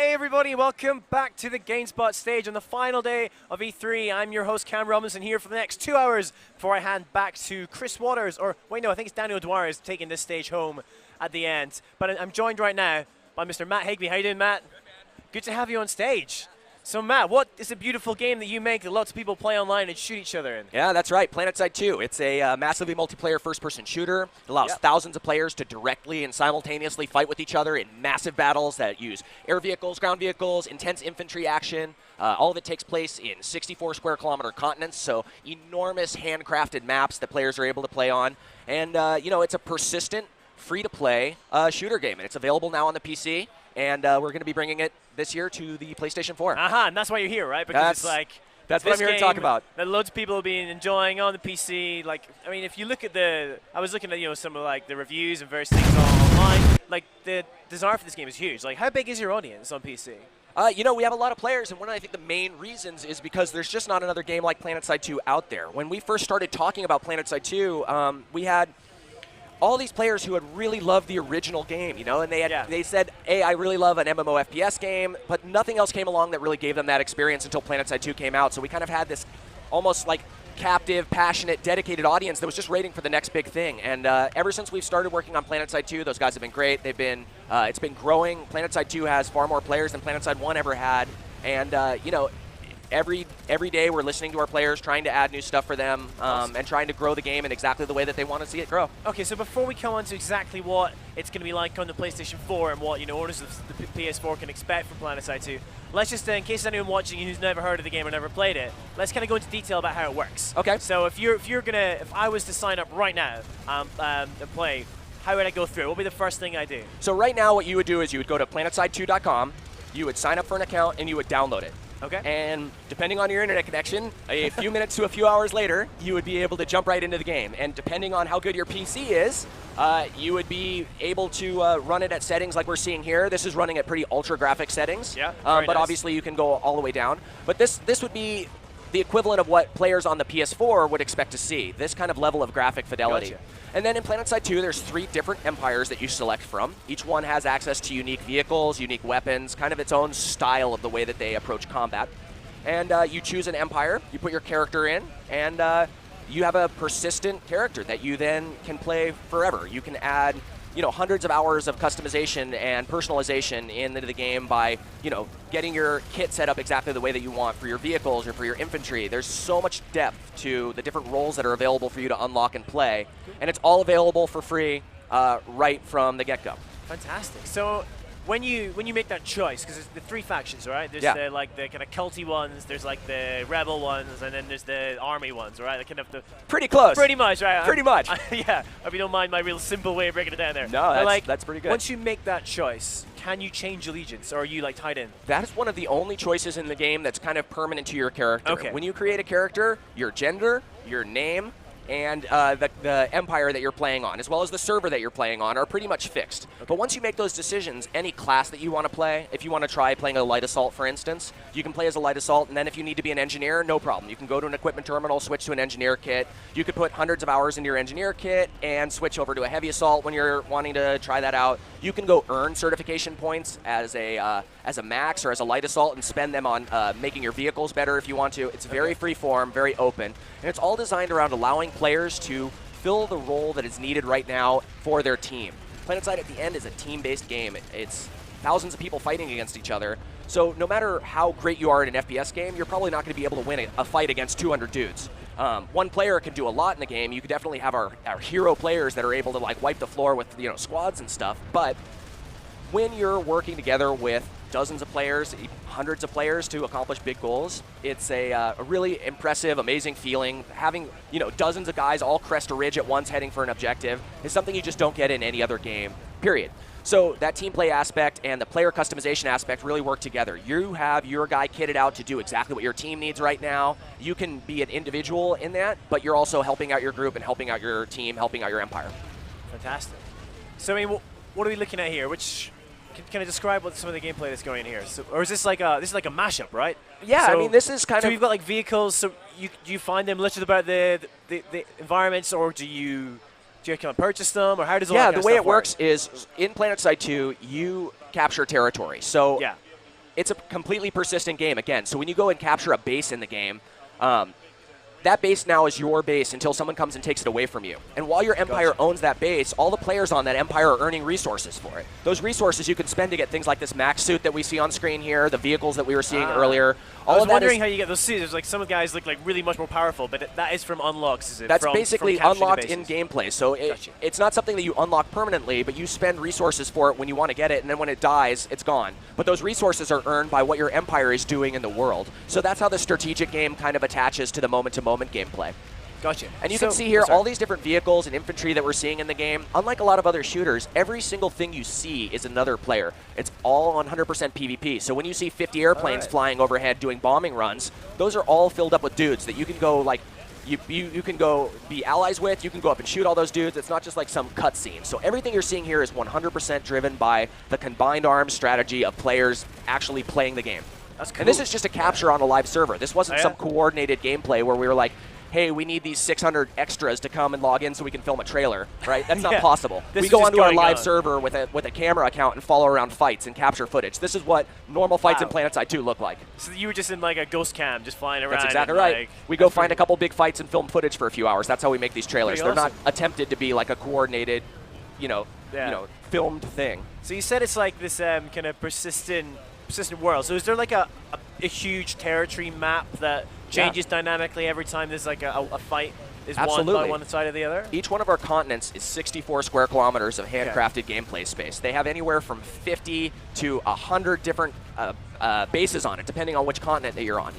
Hey everybody, welcome back to the GameSpot stage on the final day of E3. I'm your host Cam Robinson here for the next 2 hours before I hand back to Chris Waters, or wait no, I think it's Daniel Dwyer is taking this stage home at the end. But I'm joined right now by Mr. Matt Higbee. How you doing, Matt? Good to have you on stage. So Matt, what is a beautiful game that you make that lots of people play online and shoot each other in? Yeah, that's right, Planetside 2. It's a massively multiplayer first-person shooter. It allows thousands of players to directly and simultaneously fight with each other in massive battles that use air vehicles, ground vehicles, intense infantry action. All of it takes place in 64 square kilometer continents, so enormous handcrafted maps that players are able to play on. And, it's a persistent, free-to-play shooter game, and it's available now on the PC. And we're going to be bringing it this year to the PlayStation 4. And that's why you're here, right? Because it's like that's what I'm here to talk about. That loads of people have been enjoying on the PC. Like, I mean, if you look at I was looking at some of like the reviews and various things online. Like the desire for this game is huge. Like, how big is your audience on PC? We have a lot of players, and one of I think the main reasons is because there's just not another game like Planetside 2 out there. When we first started talking about Planetside 2, we had all these players who had really loved the original game, and they said, hey, I really love an MMO FPS game, but nothing else came along that really gave them that experience until Planetside 2 came out. So we kind of had this almost like captive, passionate, dedicated audience that was just waiting for the next big thing. And ever since we've started working on Planetside 2, those guys have been great. It's been growing. Planetside 2 has far more players than Planetside 1 ever had. And, every day we're listening to our players, trying to add new stuff for them, and trying to grow the game in exactly the way that they want to see it grow. Okay, so before we come on to exactly what it's going to be like on the PlayStation 4 and what owners of the PS4 can expect from Planetside 2, let's just, in case anyone watching who's never heard of the game or never played it, let's kind of go into detail about how it works. Okay. So if I was to sign up right now and play, how would I go through? What would be the first thing I do? So right now what you would do is you would go to planetside2.com, you would sign up for an account, and you would download it. Okay. And depending on your internet connection, a few minutes to a few hours later, you would be able to jump right into the game. And depending on how good your PC is, you would be able to run it at settings like we're seeing here. This is running at pretty ultra graphic settings. Yeah. But nice. Obviously you can go all the way down. But this would be the equivalent of what players on the PS4 would expect to see, this kind of level of graphic fidelity. Gotcha. And then in Planetside 2, there's 3 different empires that you select from. Each one has access to unique vehicles, unique weapons, kind of its own style of the way that they approach combat. And you choose an empire, you put your character in, and you have a persistent character that you then can play forever. You can add hundreds of hours of customization and personalization into the game by, getting your kit set up exactly the way that you want for your vehicles or for your infantry. There's so much depth to the different roles that are available for you to unlock and play, and it's all available for free right from the get-go. Fantastic. So when you make that choice, because there's the 3 factions, right? There's the kind of culty ones, there's like the rebel ones, and then there's the army ones, right? Kind of the pretty close. Pretty much, right? Pretty much. Yeah. If you don't mind my real simple way of breaking it down there. No, that's pretty good. Once you make that choice, can you change allegiance, or are you like tied in? That is one of the only choices in the game that's kind of permanent to your character. Okay. When you create a character, your gender, your name, and the empire that you're playing on, as well as the server that you're playing on, are pretty much fixed. Okay. But once you make those decisions, any class that you want to play, if you want to try playing a light assault, for instance, you can play as a light assault, and then if you need to be an engineer, no problem. You can go to an equipment terminal, switch to an engineer kit. You could put hundreds of hours into your engineer kit and switch over to a heavy assault when you're wanting to try that out. You can go earn certification points as a max or as a light assault and spend them on making your vehicles better if you want to. It's very free form, very open, and it's all designed around allowing players to fill the role that is needed right now for their team. Planetside at the end is a team-based game. It's thousands of people fighting against each other. So no matter how great you are in an FPS game, you're probably not going to be able to win a fight against 200 dudes. One player can do a lot in the game. You could definitely have our hero players that are able to like wipe the floor with squads and stuff. But when you're working together with dozens of players, hundreds of players to accomplish big goals, it's a really impressive, amazing feeling. Having dozens of guys all crest a ridge at once heading for an objective is something you just don't get in any other game, period. So that team play aspect and the player customization aspect really work together. You have your guy kitted out to do exactly what your team needs right now. You can be an individual in that, but you're also helping out your group and helping out your team, helping out your empire. Fantastic. So I mean, what are we looking at here? Can I describe what some of the gameplay that's going in here? So, or is this like a mashup, right? Yeah, so, I mean this is kind of. So you've got like vehicles. So do you find them littered about the environments, or do you kind of purchase them, or how does all that kind the of way stuff it works is in Planetside 2 you capture territory. So it's a completely persistent game again. So when you go and capture a base in the game, that base now is your base until someone comes and takes it away from you. And while your empire owns that base, all the players on that empire are earning resources for it. Those resources you can spend to get things like this max suit that we see on screen here, the vehicles that we were seeing earlier. I was wondering how you get those suits. There's like some guys look like really much more powerful, but that is from unlocks, is it? That's from basically unlocked in gameplay. So it's not something that you unlock permanently, but you spend resources for it when you want to get it, and then when it dies, it's gone. But those resources are earned by what your empire is doing in the world. So that's how the strategic game kind of attaches to the moment-to-moment gameplay. Gotcha. And you can see here all these different vehicles and infantry that we're seeing in the game. Unlike a lot of other shooters, every single thing you see is another player. It's all 100% PvP. So when you see 50 airplanes flying overhead doing bombing runs, those are all filled up with dudes that you can go like you can go be allies with. You can go up and shoot all those dudes. It's not just like some cutscene. So everything you're seeing here is 100% driven by the combined arms strategy of players actually playing the game. That's cool. And this is just a capture on a live server. This wasn't some coordinated gameplay where we were like, hey, we need these 600 extras to come and log in so we can film a trailer, right? That's not possible. We go onto our live server with a camera account and follow around fights and capture footage. This is what normal fights in Planetside 2 look like. So you were just in like a ghost cam, just flying around. That's exactly right. Like, we go find a couple big fights and film footage for a few hours. That's how we make these trailers. They're awesome. not attempted to be like a coordinated, filmed thing. So you said it's like this kind of persistent world. So is there like a huge territory map that changes dynamically every time there's like a fight is won by one side or the other? Each one of our continents is 64 square kilometers of handcrafted gameplay space. They have anywhere from 50 to 100 different bases on it, depending on which continent that you're on,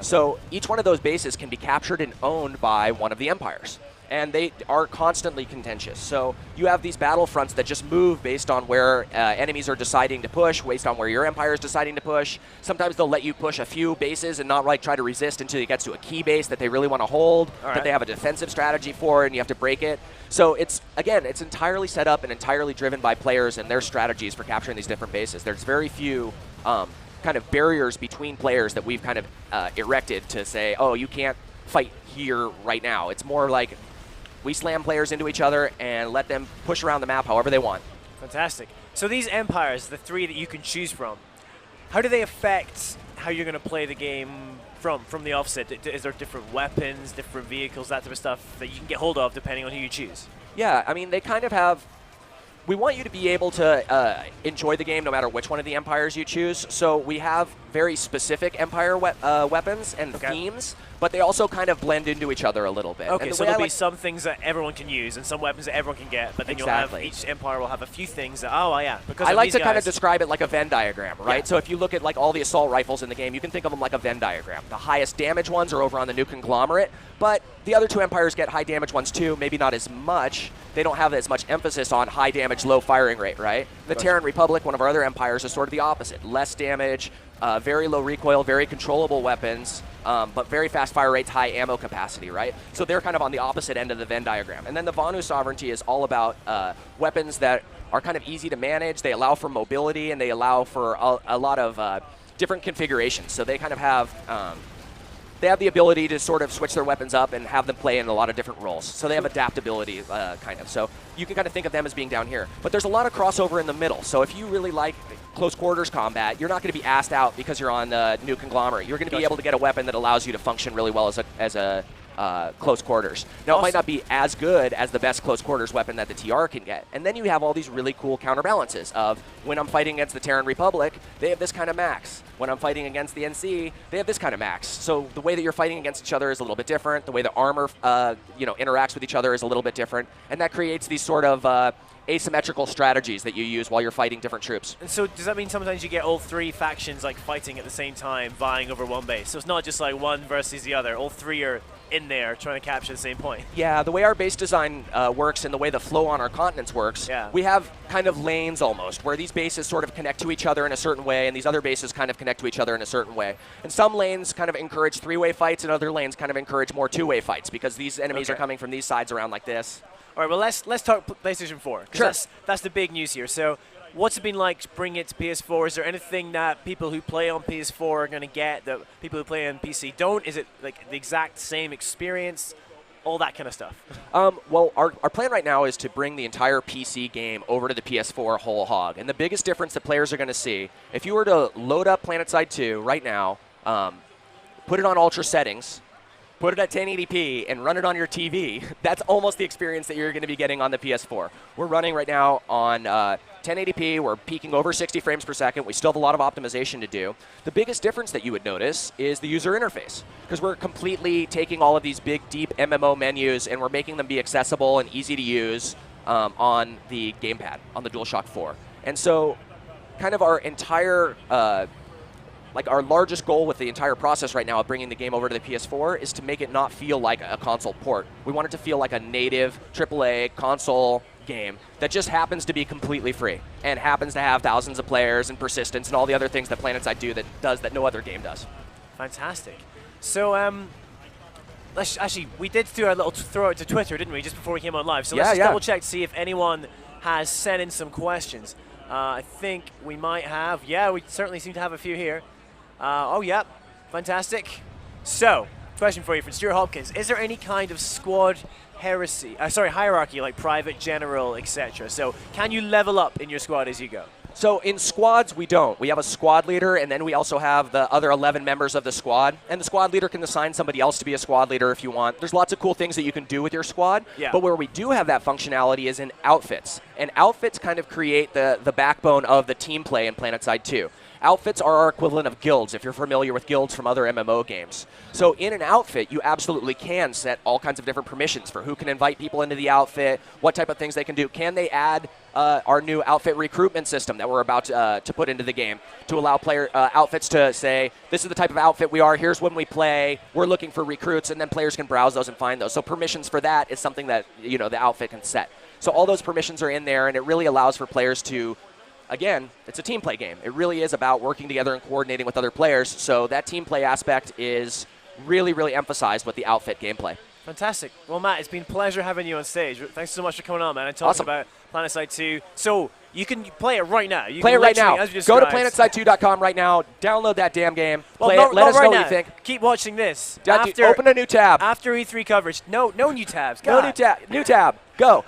So each one of those bases can be captured and owned by one of the empires. And they are constantly contentious. So you have these battlefronts that just move based on where enemies are deciding to push, based on where your empire is deciding to push. Sometimes they'll let you push a few bases and not like try to resist until it gets to a key base that they really want to hold, that they have a defensive strategy for, and you have to break it. So it's entirely set up and entirely driven by players and their strategies for capturing these different bases. There's very few kind of barriers between players that we've kind of erected to say, oh, you can't fight here right now. It's more like we slam players into each other and let them push around the map however they want. Fantastic. So these empires, the three that you can choose from, how do they affect how you're going to play the game from the offset? Is there different weapons, different vehicles, that type of stuff that you can get hold of depending on who you choose? Yeah, I mean, they kind of have... We want you to be able to enjoy the game no matter which one of the empires you choose. So we have very specific empire weapons and themes, but they also kind of blend into each other a little bit. Okay, so there'll be some things that everyone can use and some weapons that everyone can get, but then you'll have each empire will have a few things that, because I like to kind of describe it like a Venn diagram, right? Yeah. So if you look at like all the assault rifles in the game, you can think of them like a Venn diagram. The highest damage ones are over on the new conglomerate, but the other two empires get high damage ones too, maybe not as much. They don't have as much emphasis on high damage, low firing rate, right? The Terran Republic, one of our other empires, is sort of the opposite. Less damage, very low recoil, very controllable weapons, but very fast fire rates, high ammo capacity, right? So they're kind of on the opposite end of the Venn diagram. And then the Vanu sovereignty is all about weapons that are kind of easy to manage. They allow for mobility, and they allow for a lot of different configurations. So they kind of have... They have the ability to sort of switch their weapons up and have them play in a lot of different roles. So they have adaptability, kind of. So you can kind of think of them as being down here. But there's a lot of crossover in the middle. So if you really like close quarters combat, you're not going to be asked out because you're on the new conglomerate. You're going to be able to get a weapon that allows you to function really well as a close quarters. Now, it might not be as good as the best close quarters weapon that the TR can get. And then you have all these really cool counterbalances of when I'm fighting against the Terran Republic, they have this kind of max. When I'm fighting against the NC, they have this kind of max. So the way that you're fighting against each other is a little bit different. The way the armor interacts with each other is a little bit different. And that creates these sort of asymmetrical strategies that you use while you're fighting different troops. And so does that mean sometimes you get all three factions like fighting at the same time, vying over one base? So it's not just like one versus the other. All three are in there trying to capture the same point. Yeah, the way our base design works and the way the flow on our continents works, we have kind of lanes almost, where these bases sort of connect to each other in a certain way, and these other bases kind of connect to each other in a certain way. And some lanes kind of encourage three-way fights, and other lanes kind of encourage more two-way fights, because these enemies are coming from these sides around like this. All right, well, let's talk PlayStation 4. Sure. That's the big news here. So what's it been like bringing it to PS4? Is there anything that people who play on PS4 are going to get that people who play on PC don't? Is it like the exact same experience? all that kind of stuff? Well, our plan right now is to bring the entire PC game over to the PS4 whole hog. And the biggest difference that players are going to see, if you were to load up Planetside 2 right now, put it on ultra settings, put it at 1080p, and run it on your TV, that's almost the experience that you're going to be getting on the PS4. We're running right now on 1080p. We're peaking over 60 frames per second. We still have a lot of optimization to do. The biggest difference that you would notice is the user interface, because we're completely taking all of these big, deep MMO menus, and we're making them be accessible and easy to use on the gamepad, on the DualShock 4. And so kind of our entire our largest goal with the entire process right now of bringing the game over to the PS4 is to make it not feel like a console port. We want it to feel like a native AAA console game that just happens to be completely free and happens to have thousands of players and persistence and all the other things that Planetside does that no other game does. Fantastic. So, actually, we did do our little throw out to Twitter, didn't we, just before we came on live? So let's just double check to see if anyone has sent in some questions. I think we might have. Yeah, we certainly seem to have a few here. Oh, yeah. Fantastic. So, question for you from Stuart Hopkins. Is there any kind of squad hierarchy, like private, general, etc.? So, can you level up in your squad as you go? So in squads, we don't. We have a squad leader, and then we also have the other 11 members of the squad. And the squad leader can assign somebody else to be a squad leader if you want. There's lots of cool things that you can do with your squad. Yeah. But where we do have that functionality is in outfits. And outfits kind of create the backbone of the team play in Planetside 2. Outfits are our equivalent of guilds, if you're familiar with guilds from other MMO games. So in an outfit, you absolutely can set all kinds of different permissions for who can invite people into the outfit, what type of things they can do. Can they add our new outfit recruitment system that we're about to put into the game to allow outfits to say, this is the type of outfit we are, here's when we play, we're looking for recruits, and then players can browse those and find those. So permissions for that is something that the outfit can set. So all those permissions are in there, and it really allows for players to, again, it's a team play game. It really is about working together and coordinating with other players. So that team play aspect is really, really emphasized with the outfit gameplay. Fantastic. Well, Matt, it's been a pleasure having you on stage. Thanks so much for coming on, man, and talking about Planetside 2. So you can play it right now. You play can it right now. Go to planetside2.com right now. Download that damn game. Play it. Let us know what you think. Keep watching this. Open a new tab. After E3 coverage. No new tabs. No new tab. New tab. Go.